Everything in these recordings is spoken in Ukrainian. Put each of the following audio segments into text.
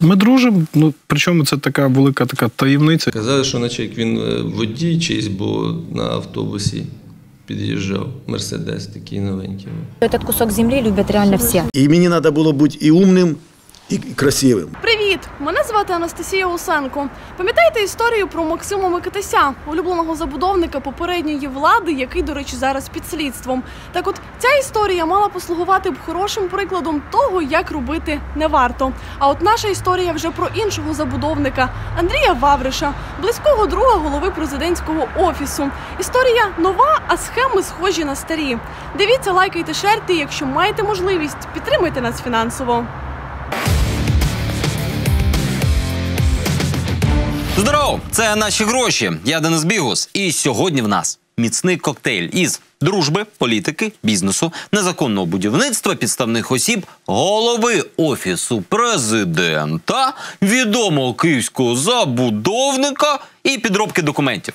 Ми дружимо, причому це така велика таємниця. Казали, що наче як він водій чийсь, бо на автобусі під'їжджав Мерседес такий новенький. Этот кусок земли любят реально все. І мені треба було бути і умним, і красивим. Привіт! Мене звати Анастасія Усенко. Пам'ятаєте історію про Максима Микитася, улюбленого забудовника попередньої влади, який, до речі, зараз під слідством? Так от, ця історія мала послугувати б хорошим прикладом того, як робити не варто. А от наша історія вже про іншого забудовника – Андрія Вавриша, близького друга голови президентського офісу. Історія нова, а схеми схожі на старі. Дивіться, лайкайте, шерте, якщо маєте можливість, підтримайте нас фінансово. Здорово! Це «Наші гроші». Я Денис Бігус. І сьогодні в нас міцний коктейль із дружби, політики, бізнесу, незаконного будівництва, підставних осіб, голови Офісу Президента, відомого київського забудовника і підробки документів.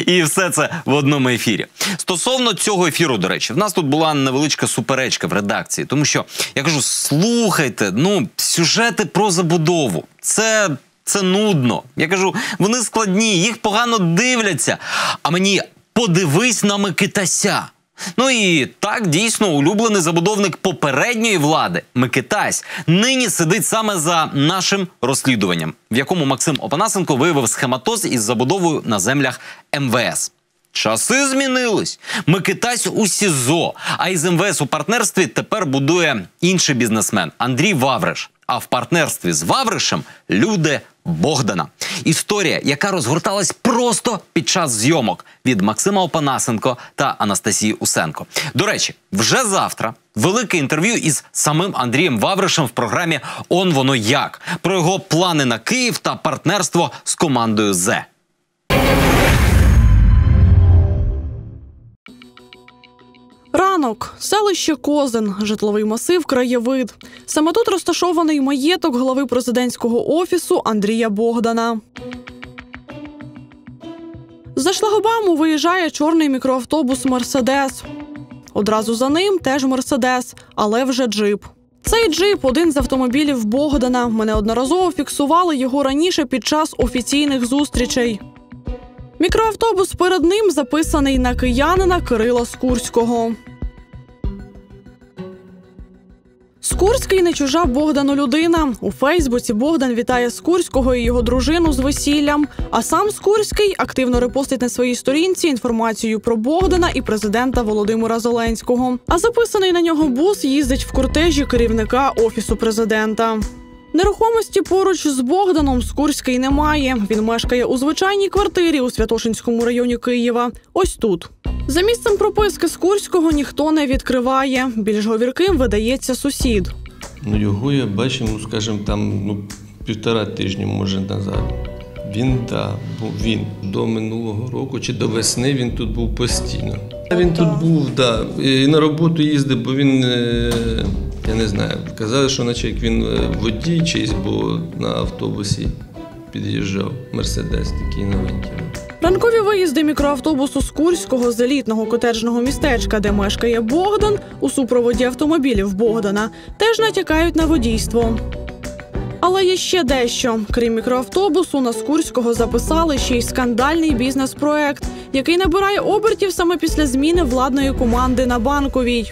І все це в одному ефірі. Стосовно цього ефіру, до речі, в нас тут була невеличка суперечка в редакції, тому що, я кажу, слухайте, сюжети про забудову. Це нудно. Я кажу, вони складні, їх погано дивляться. А мені подивись на Микитася. І так, дійсно, улюблений забудовник попередньої влади, Микитась, нині сидить саме за нашим розслідуванням, в якому Максим Опанасенко виявив схематоз із забудовою на землях МВС. Часи змінились. Микитась у СІЗО, а із МВС у партнерстві тепер будує інший бізнесмен – Андрій Вавриш. А в партнерстві з Вавришем – люди Богдана. Історія, яка розгорталась просто під час зйомок від Максима Опанасенко та Анастасії Усенко. До речі, вже завтра велике інтерв'ю із самим Андрієм Вавришем в програмі «Он воно як» про його плани на Київ та партнерство з командою «Зе». Ранок. Селище Козин. Житловий масив «Краєвид». Саме тут розташований маєток глави президентського офісу Андрія Богдана. За шлагбауму виїжджає чорний мікроавтобус «Мерседес». Одразу за ним теж «Мерседес», але вже джип. Цей джип – один з автомобілів Богдана. Ми неодноразово фіксували його раніше під час офіційних зустрічей. Мікроавтобус перед ним записаний на киянина Кирила Скурського. Скурський – не чужа Богдану людина. У Фейсбуці Богдан вітає Скурського і його дружину з весіллям. А сам Скурський активно репостить на своїй сторінці інформацію про Богдана і президента Володимира Зеленського. А записаний на нього бус їздить в кортежі керівника Офісу президента. Нерухомості поруч з Богданом Скурський не має. Він мешкає у звичайній квартирі у Святошинському районі Києва. Ось тут. За місцем прописки Скурського ніхто не відкриває. Більш говірким видається сусід. Його я бачив, скажімо, там 1,5 тижня, може, назад. Він до минулого року чи до весни він тут був постійно. Він тут був, і на роботу їздив, бо він, я не знаю, казали, що наче як він водій чийсь, бо на автобусі під'їжджав Мерседес такий новенький. Ранкові виїзди мікроавтобусу Скурського з елітного котеджного містечка, де мешкає Богдан, у супроводі автомобілів Богдана, теж натякають на водійство. Але є ще дещо. Крім мікроавтобусу, на Скурського записали ще й скандальний бізнес-проект, який набирає обертів саме після зміни владної команди на Банковій.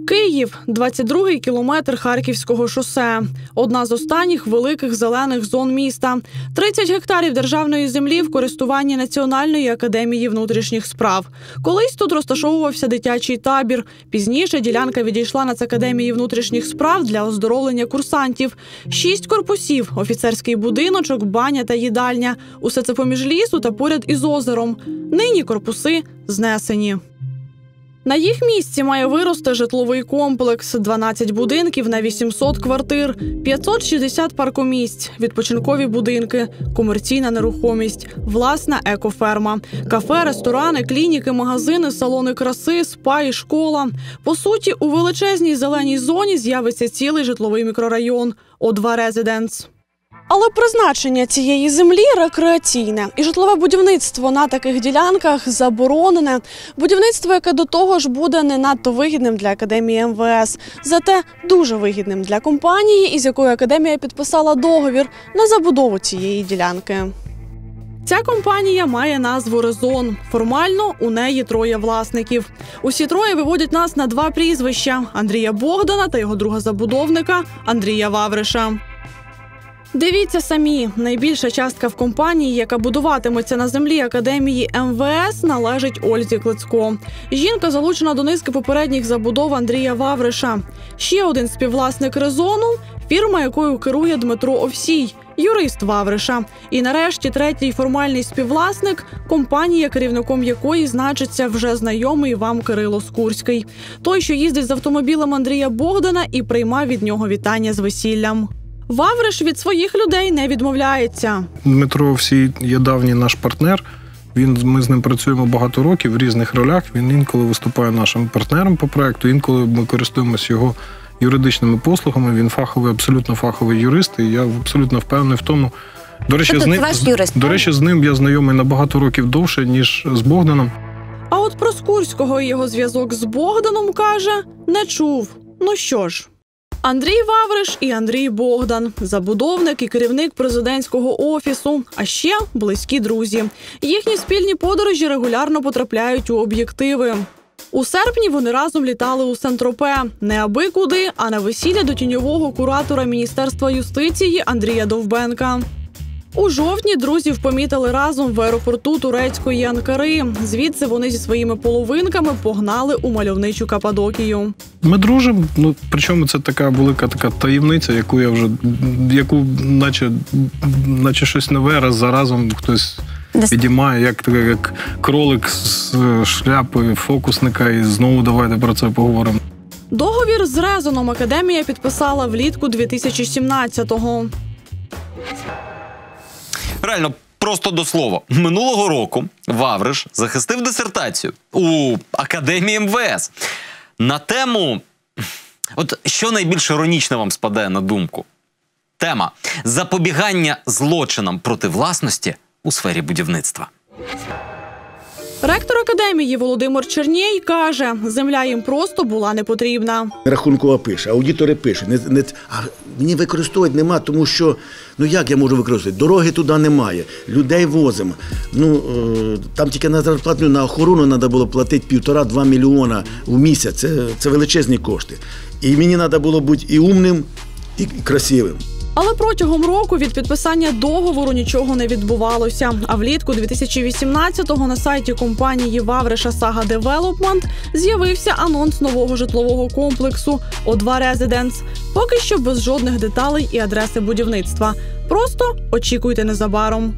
Київ – 22-й кілометр Харківського шосе. Одна з останніх великих зелених зон міста. 30 гектарів державної землі в користуванні Національної академії внутрішніх справ. Колись тут розташовувався дитячий табір. Пізніше ділянка відійшла Нацакадемії внутрішніх справ для оздоровлення курсантів. 6 корпусів, офіцерський будиночок, баня та їдальня. Усе це поміж лісу та поряд із озером. Нині корпуси знесені. На їх місці має вирости житловий комплекс, 12 будинків на 800 квартир, 560 паркомісць, відпочинкові будинки, комерційна нерухомість, власна екоферма, кафе, ресторани, клініки, магазини, салони краси, спа і школа. По суті, у величезній зеленій зоні з'явиться цілий житловий мікрорайон – О2 Резиденс. Але призначення цієї землі рекреаційне. І житлове будівництво на таких ділянках заборонене. Будівництво, яке до того ж буде не надто вигідним для Академії МВС. Зате дуже вигідним для компанії, із якою Академія підписала договір на забудову цієї ділянки. Ця компанія має назву «Резон». Формально у неї 3 власників. Усі 3 виводять нас на 2 прізвища – Андрія Богдана та його друга-забудовника Андрія Вавриша. Дивіться самі, найбільша частка в компанії, яка будуватиметься на землі Академії МВС, належить Ользі Клицько. Жінка залучена до низки попередніх забудов Андрія Вавриша. Ще один співвласник «Резону» – фірма, якою керує Дмитро Овсій, юрист Вавриша. І нарешті 3-й формальний співвласник – компанія, керівником якої значиться вже знайомий вам Кирило Скурський. Той, що їздить з автомобілем Андрія Богдана і приймав від нього вітання з весіллям. Вавриш від своїх людей не відмовляється. Дмитро Овсій є давній наш партнер. Ми з ним працюємо багато років в різних ролях. Він інколи виступає нашим партнером по проекту, інколи ми користуємося його юридичними послугами. Він фаховий, абсолютно фаховий юрист, і я абсолютно впевнений в тому. До речі, з ним я знайомий на багато років довше, ніж з Богданом. А от про Скурського і його зв'язок з Богданом, каже, не чув. Ну що ж. Андрій Вавриш і Андрій Богдан – забудовник і керівник президентського офісу, а ще близькі друзі. Їхні спільні подорожі регулярно потрапляють у об'єктиви. У серпні вони разом літали у Сен-Тропе. Не аби куди, а на весілля до тіньового куратора Міністерства юстиції Андрія Довбенка. У жовтні друзів помітили разом в аеропорту турецької Анкари. Звідси вони зі своїми половинками погнали у мальовничу Каппадокію. Ми дружимо, причому це така велика таємниця, яку наче щось нове, раз за разом хтось підіймає, як кролик з шляпи фокусника, і знову давайте про це поговоримо. Договір з «Резоном» Академія підписала влітку 2017-го. Реально, просто до слова. Минулого року Вавриш захистив дисертацію у Академії МВС на тему, от що найбільш іронічно вам спадає на думку? Тема «Запобігання злочинам проти власності у сфері будівництва». Ректор Академії Володимир Чернєй каже, земля їм просто була не потрібна. Рахункова пише, аудитори пише. А мені використовувати нема, тому що, як я можу використовувати? Дороги туди немає, людей возимо. Там тільки на зарплатню, на охорону треба було платити 1,5-2 мільйона в місяць. Це величезні кошти. І мені треба було бути і умним, і красивим. Але протягом року від підписання договору нічого не відбувалося. А влітку 2018-го на сайті компанії Вавриша Сага Девелопмент з'явився анонс нового житлового комплексу О2 Резиденс. Поки що без жодних деталей і адреси будівництва. Просто очікуйте незабаром.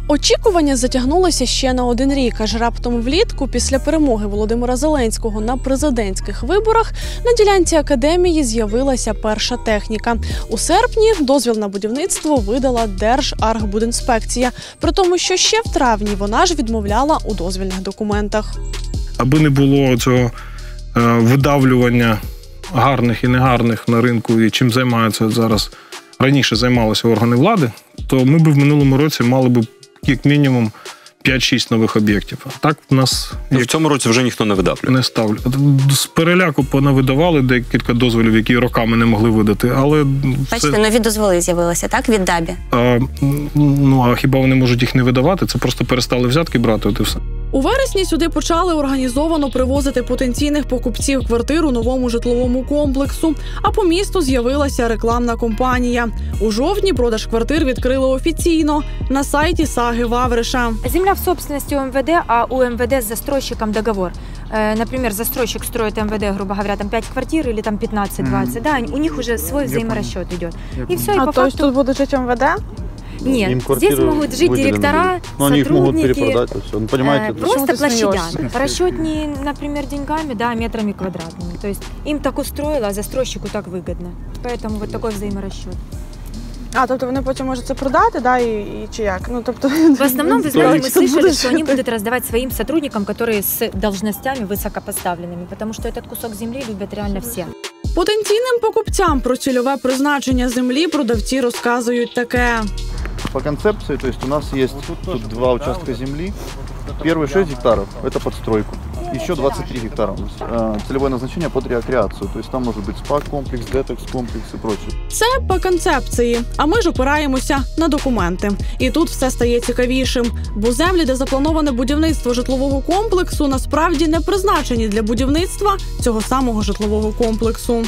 Очікування затягнулося ще на 1 рік, аж раптом влітку, після перемоги Володимира Зеленського на президентських виборах, на ділянці Академії з'явилася перша техніка. У серпні дозвіл на будівництво видала Держархбудінспекція, при тому, що ще в травні вона ж відмовляла у дозвільних документах. Аби не було цього видавлювання гарних і негарних на ринку, і чим займаються зараз, раніше займалися органи влади, то ми б в минулому році мали б як мінімум 5-6 нових об'єктів. А так в нас... В цьому році вже ніхто не видавлює. Не ставлю. З переляку понавидавали декілька дозволів, які роками не могли видати, але... Бачите, нові дозволи з'явилися, так, від ДАБІ? А хіба вони можуть їх не видавати? Це просто перестали взятки брати, от і все. У вересні сюди почали організовано привозити потенційних покупців квартир у новому житловому комплексу, а по місту з'явилася рекламна кампанія. У жовтні продаж квартир відкрили офіційно на сайті Саги Вавриша. Земля в собственности у МВД, а у МВД с застройщиком договор. Например, застройщик строит МВД, грубо говоря, там 5 квартир или там 15-20, да, у них уже свой взаиморасчет идет. И все, и по факту... тут будет жить МВД? Нет, здесь могут жить директора, сотрудники, просто площадями. Расчет не, например, деньгами, да, метрами квадратными. То есть им так устроило, а застройщику так выгодно. Поэтому вот такой взаиморасчет. Тобто вони потім можуть це продати, да, і чи як? В основном, вы знаете, мы слышали, что они будут раздавать своим сотрудникам, которые с должностями высокопоставленными, потому что этот кусок земли любят реально все. Потенційним покупцям про цільове призначення землі продавці розказують таке. По концепции, то есть у нас есть тут 2 участка земли. Первые 6 гектаров – это под стройку. Еще 23 гектара. Целевое назначение под рекреацию. То есть там может быть спа-комплекс, детокс-комплекс и прочее. Це по концепції, а ми ж опираємося на документи. І тут все стає цікавішим, бо землі, де заплановане будівництво житлового комплексу, насправді не призначені для будівництва цього самого житлового комплексу.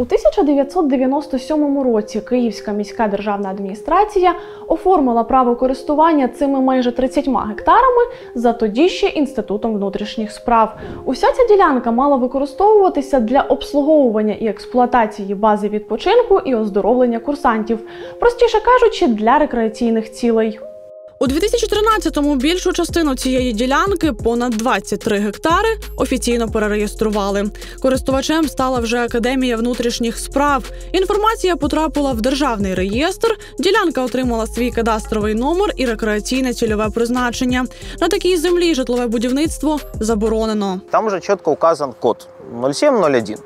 У 1997 році Київська міська державна адміністрація оформила право користування цими майже 30 гектарами за тоді ще Інститутом внутрішніх справ. Уся ця ділянка мала використовуватися для обслуговування і експлуатації бази відпочинку і оздоровлення курсантів, простіше кажучи, для рекреаційних цілей. У 2013-му більшу частину цієї ділянки, понад 23 гектари, офіційно перереєстрували. Користувачем стала вже Академія внутрішніх справ. Інформація потрапила в державний реєстр, ділянка отримала свій кадастровий номер і рекреаційне цільове призначення. На такій землі житлове будівництво заборонено. Там уже чітко указан код 0701.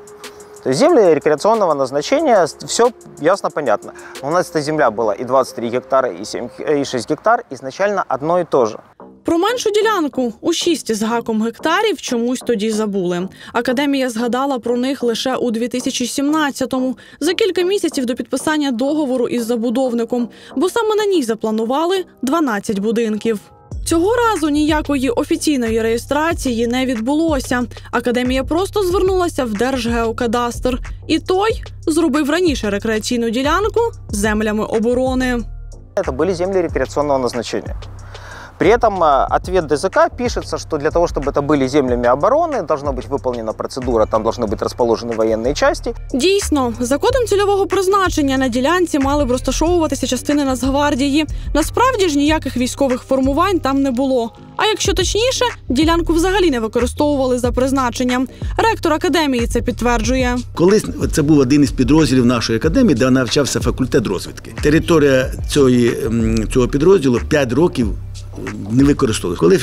То есть земли рекреационного назначения, все ясно, понятно. У нас эта земля была и 23 гектара, и 6 гектар, изначально одно и то же. Про меншу ділянку у 6 з гаком гектарів чомусь тоді забули. Академія згадала про них лише у 2017-му, за кілька місяців до підписання договору із забудовником, бо саме на ній запланували 12 будинків. Цього разу ніякої офіційної реєстрації не відбулося. Академія просто звернулася в Держгеокадастр. І той зробив раніше рекреаційну ділянку землями оборони. Це були землі рекреаційного назначення. При этом ответ ДЗК пишется, что для того, чтобы это были землями обороны, должна быть выполнена процедура, там должны быть расположены военные части. Дійсно, за кодом цільового призначення на ділянці мали б розташовуватися частини Нацгвардії. Насправді ж ніяких військових формувань там не було. А якщо точніше, ділянку взагалі не використовували за призначенням. Ректор академії це підтверджує. Колись це був один із підрозділів нашої академії, де навчався факультет розвідки. Територія цього підрозділу 5 років не використовували. Коли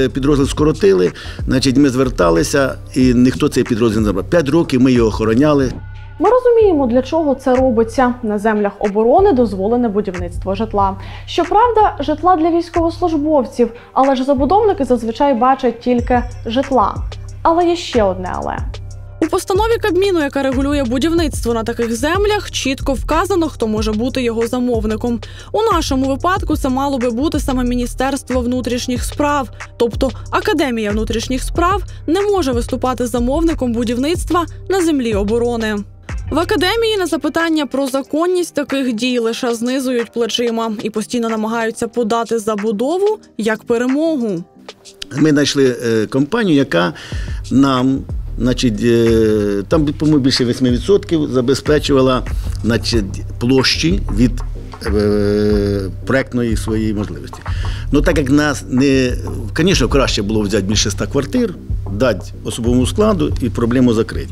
підрозділ скоротили, значить ми зверталися, і ніхто цей підрозділ не забрав. 5 років ми його охороняли. Ми розуміємо, для чого це робиться. На землях оборони дозволене будівництво житла. Щоправда, житла для військовослужбовців, але ж забудовники зазвичай бачать тільки житла. Але є ще одне але. У постанові Кабміну, яка регулює будівництво на таких землях, чітко вказано, хто може бути його замовником. У нашому випадку це мало би бути саме Міністерство внутрішніх справ. Тобто Академія внутрішніх справ не може виступати замовником будівництва на землі оборони. В академії на запитання про законність таких дій лише знизують плечима і постійно намагаються подати забудову як перемогу. Ми знайшли компанію, яка нам, значить, там, по-моєму, більше 8% забезпечувала, значить, площі від проєктної своєї можливості. Ну, так як нас не... Звісно, краще було взяти більше 100 квартир, дати особовому складу і проблему закрити.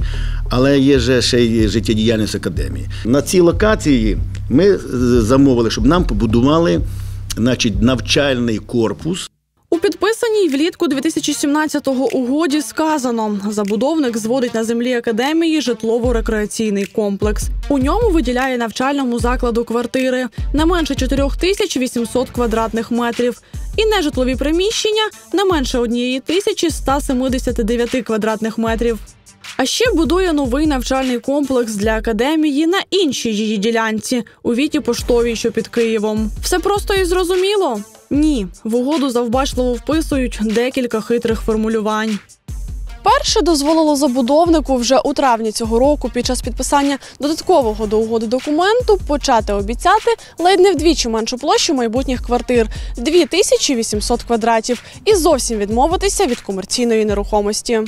Але є же ще й життєдіяльність академії. На цій локації ми замовили, щоб нам побудували, значить, навчальний корпус. У підписаній влітку 2017-го угоді сказано, забудовник зводить на землі академії житлово-рекреаційний комплекс. У ньому виділяє навчальному закладу квартири не менше 4800 квадратних метрів і нежитлові приміщення не менше 1179 квадратних метрів. А ще будує новий навчальний комплекс для академії на іншій її ділянці – у Віті Поштовій, що під Києвом. Все просто і зрозуміло? Ні. В угоду завбачливо вписують декілька хитрих формулювань. Перше дозволило забудовнику вже у травні цього року під час підписання додаткового до угоди документу почати обіцяти ледь не вдвічі меншу площу майбутніх квартир – 2800 квадратів і зовсім відмовитися від комерційної нерухомості.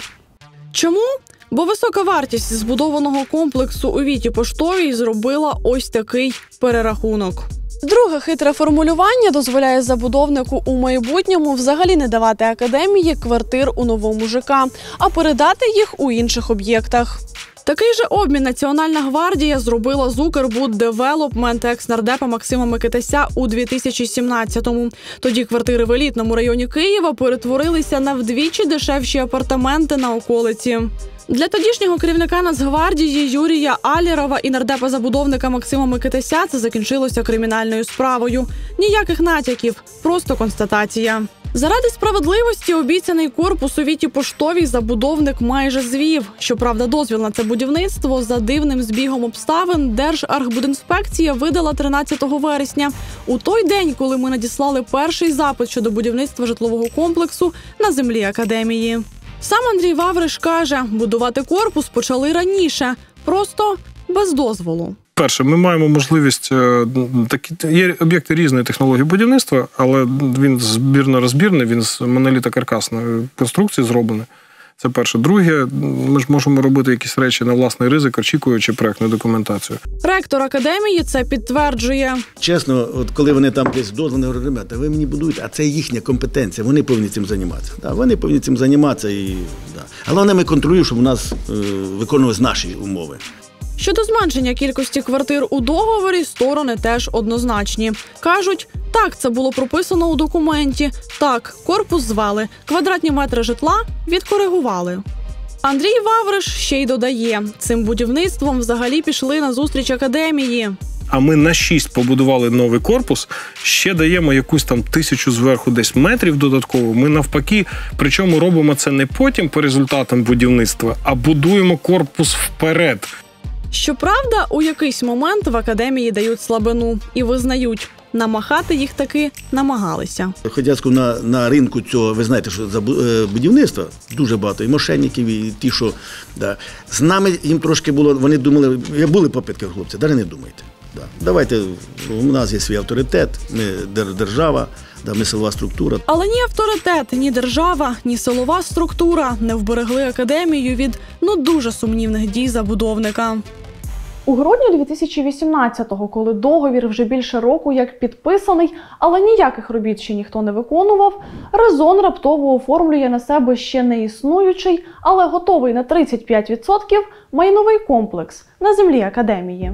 Чому? Бо висока вартість збудованого комплексу у Віті Поштовій зробила ось такий перерахунок. Друге хитре формулювання дозволяє забудовнику у майбутньому взагалі не давати академії квартир у новому ЖК, а передати їх у інших об'єктах. Такий же обмін Національна гвардія зробила з Укрбуддевелопмент екс-нардепа Максима Микитася у 2017-му. Тоді квартири в елітному районі Києва перетворилися на вдвічі дешевші апартаменти на околиці. Для тодішнього керівника Нацгвардії Юрія Алєрова і нардепа-забудовника Максима Микитася це закінчилося кримінальною справою. Ніяких натяків, просто констатація. Заради справедливості обіцяний корпус у Віті Поштовій забудовник майже звів. Щоправда, дозвіл на це будівництво за дивним збігом обставин Держархбудінспекція видала 13 вересня. У той день, коли ми надіслали перший запит щодо будівництва житлового комплексу на землі академії. Сам Андрій Вавриш каже, будувати корпус почали раніше, просто без дозволу. Перше, ми маємо можливість, є об'єкти різної технології будівництва, але він збірно-розбірний, він з монолітокаркасної конструкції зроблений. Це перше. Друге, ми ж можемо робити якісь речі на власний ризик, очікуючи проектну документацію. Ректор академії це підтверджує. Чесно, от коли вони там десь дозволи, говорять, ребята, ви мені будуєте, а це їхня компетенція, вони повинні цим займатися. Да, вони повинні цим займатися. Але вони ми контролюємо, щоб у нас виконувалися наші умови. Щодо зменшення кількості квартир у договорі, сторони теж однозначні. Кажуть, так, це було прописано у документі, так, корпус звали, квадратні метри житла відкоригували. Андрій Вавриш ще й додає, цим будівництвом взагалі пішли на зустріч академії. А ми на 6 побудували новий корпус, ще даємо якусь там 1000 зверху десь метрів додатково. Ми навпаки, причому робимо це не потім по результатам будівництва, а будуємо корпус вперед. Щоправда, у якийсь момент в академії дають слабину і визнають, намахати їх таки намагалися. Хоча на ринку цього, ви знаєте, що за будівництво дуже багато і мошенників, і ті, що... Да. З нами їм трошки було, вони думали, були попитки, хлопці, далі не думайте. Да. Давайте, у нас є свій авторитет, ми держава, да, ми силова структура. Але ні авторитет, ні держава, ні силова структура не вберегли академію від, дуже сумнівних дій забудовника. У грудні 2018-го, коли договір вже більше року як підписаний, але ніяких робіт ще ніхто не виконував, Резон раптово оформлює на себе ще не існуючий, але готовий на 35% майновий комплекс на землі академії.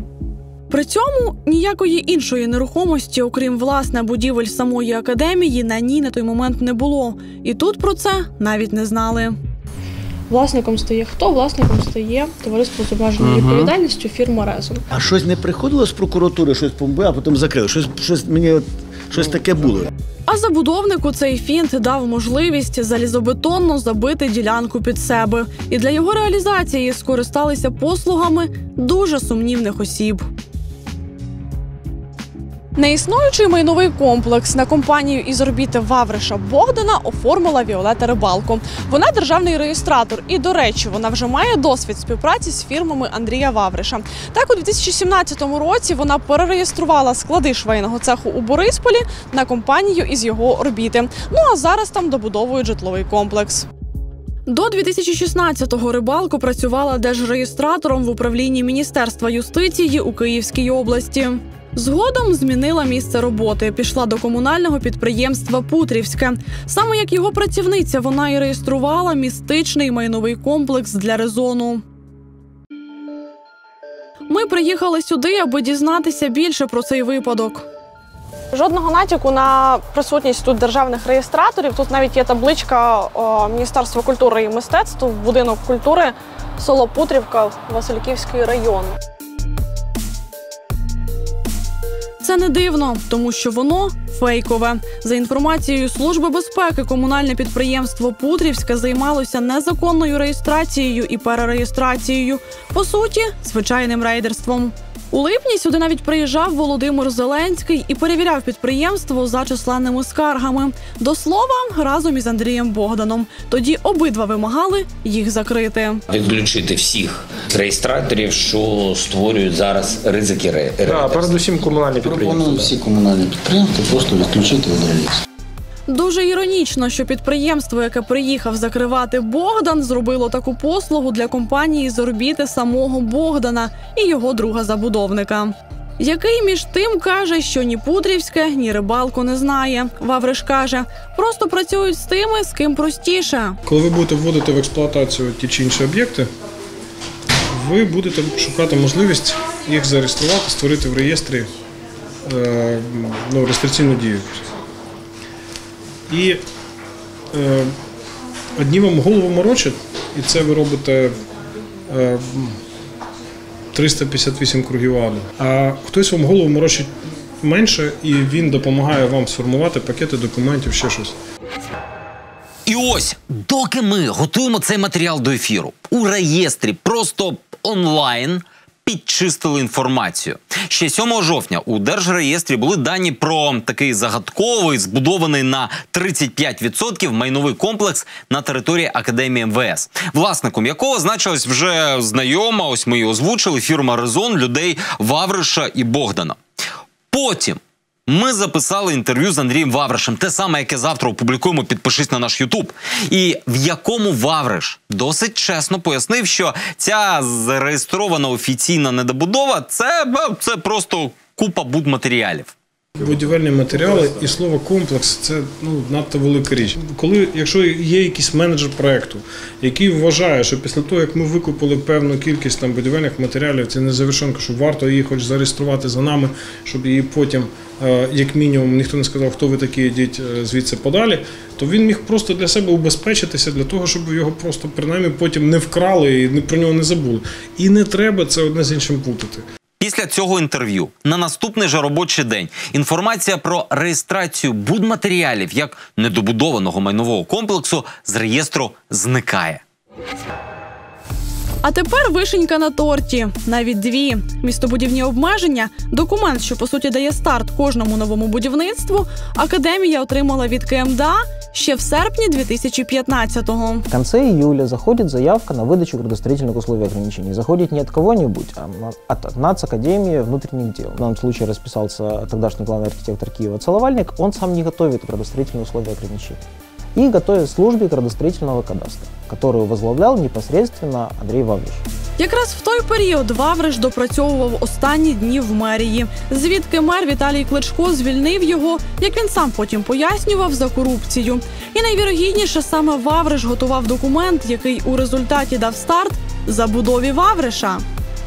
При цьому ніякої іншої нерухомості, окрім, власне, будівель самої академії, на ній на той момент не було. І тут про це навіть не знали. Власником стає хто? Власником стає товариство з обмеженою відповідальністю, фірма «Резон». А щось не приходило з прокуратури, щось помбили, а потім закрили. Щось таке було. А забудовнику цей фінт дав можливість залізобетонно забити ділянку під себе. І для його реалізації скористалися послугами дуже сумнівних осіб. Неіснуючий майновий комплекс на компанію із орбіти Вавриша Богдана оформила Віолета Рибалко. Вона державний реєстратор і, до речі, вона вже має досвід співпраці з фірмами Андрія Вавриша. Так, у 2017 році вона перереєструвала склади швейного цеху у Борисполі на компанію із його орбіти. А зараз там добудовують житловий комплекс. До 2016-го Рибалко працювала держреєстратором в управлінні Міністерства юстиції у Київській області. Згодом змінила місце роботи, пішла до комунального підприємства «Путрівське». Саме як його працівниця вона і реєструвала містичний майновий комплекс для Резону. Ми приїхали сюди, аби дізнатися більше про цей випадок. Жодного натяку на присутність тут державних реєстраторів. Тут навіть є табличка Міністерства культури і мистецтв, будинок культури, село Путрівка, Васильківський район. Це не дивно, тому що воно фейкове. За інформацією Служби безпеки, комунальне підприємство «Путрівське» займалося незаконною реєстрацією і перереєстрацією. По суті, звичайним рейдерством. У липні сюди навіть приїжджав Володимир Зеленський і перевіряв підприємство за численними скаргами. До слова, разом із Андрієм Богданом. Тоді обидва вимагали їх закрити. Відключити всіх реєстраторів, що створюють зараз ризики рейдерства. Передусім комунальні підприємства. Пропоную всі комунальні підприємства просто відключити від реєстру. Дуже іронічно, що підприємство, яке приїхав закривати Богдан, зробило таку послугу для компанії з орбіти самого Богдана і його друга-забудовника. Який між тим каже, що ні Путрівське, ні Рибалко не знає. Вавриш каже, просто працюють з тими, з ким простіше. Коли ви будете вводити в експлуатацію ті чи інші об'єкти, ви будете шукати можливість їх зареєструвати, створити в реєстрі реєстраційну дію. І одні вам голову морочать, і це ви робите 358 кругів аду. А хтось вам голову морочить менше, і він допомагає вам сформувати пакети документів, ще щось. І ось, доки ми готуємо цей матеріал до ефіру, у реєстрі просто онлайн підчистили інформацію. Ще 7 жовтня у Держреєстрі були дані про такий загадковий, збудований на 35% майновий комплекс на території Академії МВС, власником якого значилась вже знайома, ось ми її озвучили, фірма «Резон» людей Вавриша і Богдана. Потім ми записали інтерв'ю з Андрієм Вавришем, те саме, яке завтра опублікуємо, підпишись на наш YouTube, і в якому Вавриш досить чесно пояснив, що ця зареєстрована офіційна недобудова – це просто купа будматеріалів. Будівельні матеріали і слово «комплекс» – це надто велика річ. Якщо є якийсь менеджер проєкту, який вважає, що після того, як ми викупили певну кількість будівельних матеріалів, це незавершенка, що варто її хоч зареєструвати за нами, щоб її потім, як мінімум, ніхто не сказав, хто ви такі, йдіть звідси подалі, то він міг просто для себе убезпечитися, для того, щоб його просто принаймні потім не вкрали і про нього не забули. І не треба це одне з іншим путати. Після цього інтерв'ю на наступний же робочий день інформація про реєстрацію будматеріалів як недобудованого майнового комплексу з реєстру зникає. А тепер вишенька на торті. Навіть 2. Містобудівні обмеження – документ, що, по суті, дає старт кожному новому будівництву, Академія отримала від КМДА ще в серпні 2015-го. В конце июля заходит заявка на выдачу градостроительных условий ограничений. Заходит не от кого-нибудь, а от Нацакадемии внутренних дел. В данном случае расписался тогдашний главный архитектор Киева Целовальник. Он сам не готовит градостроительные условия ограничений. И готовит службе градостроительного кадастра, которую возглавлял непосредственно Андрій Вавриш. Якраз в той період Вавриш допрацьовував останні дні в мерії, звідки мер Віталій Кличко звільнив його, як він сам потім пояснював, за корупцію. І найвірогідніше, саме Вавриш готував документ, який у результаті дав старт забудові Вавриша.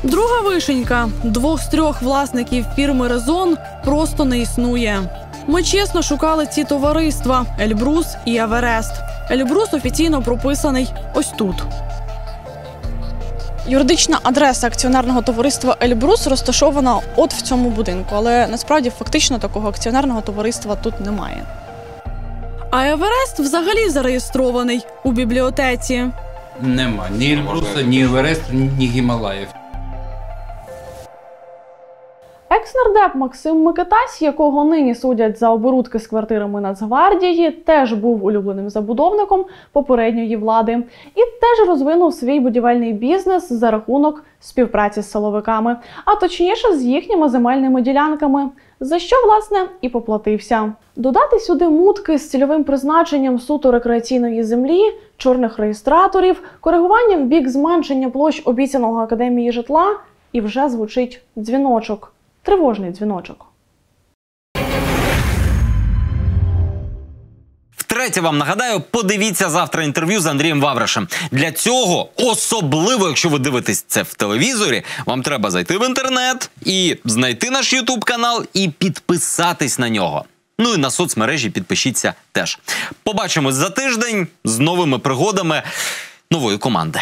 Друга вишенька – 2 з 3 власників фірми «Резон» просто не існує. Ми чесно шукали ці товариства – Ельбрус і Еверест. Ельбрус офіційно прописаний ось тут. Юридична адреса акціонерного товариства «Ельбрус» розташована от в цьому будинку, але насправді фактично такого акціонерного товариства тут немає. А Еверест взагалі зареєстрований у бібліотеці. Нема ні Ельбруса, ні Еверест, ні Гімалаїв. Екс-нардеп Максим Микитась, якого нині судять за оборудки з квартирами Нацгвардії, теж був улюбленим забудовником попередньої влади і теж розвинув свій будівельний бізнес за рахунок співпраці з силовиками, а точніше з їхніми земельними ділянками, за що, власне, і поплатився. Додати сюди мутки з цільовим призначенням суто рекреаційної землі, чорних реєстраторів, коригування в бік зменшення площ обіцяного Академії житла, і вже звучить дзвіночок. Тривожний дзвіночок. Втретє вам нагадаю, подивіться завтра інтерв'ю з Андрієм Вавришем. Для цього, особливо якщо ви дивитесь це в телевізорі, вам треба зайти в інтернет і знайти наш YouTube-канал і підписатись на нього. Ну і на соцмережі підпишіться теж. Побачимось за тиждень з новими пригодами нової команди.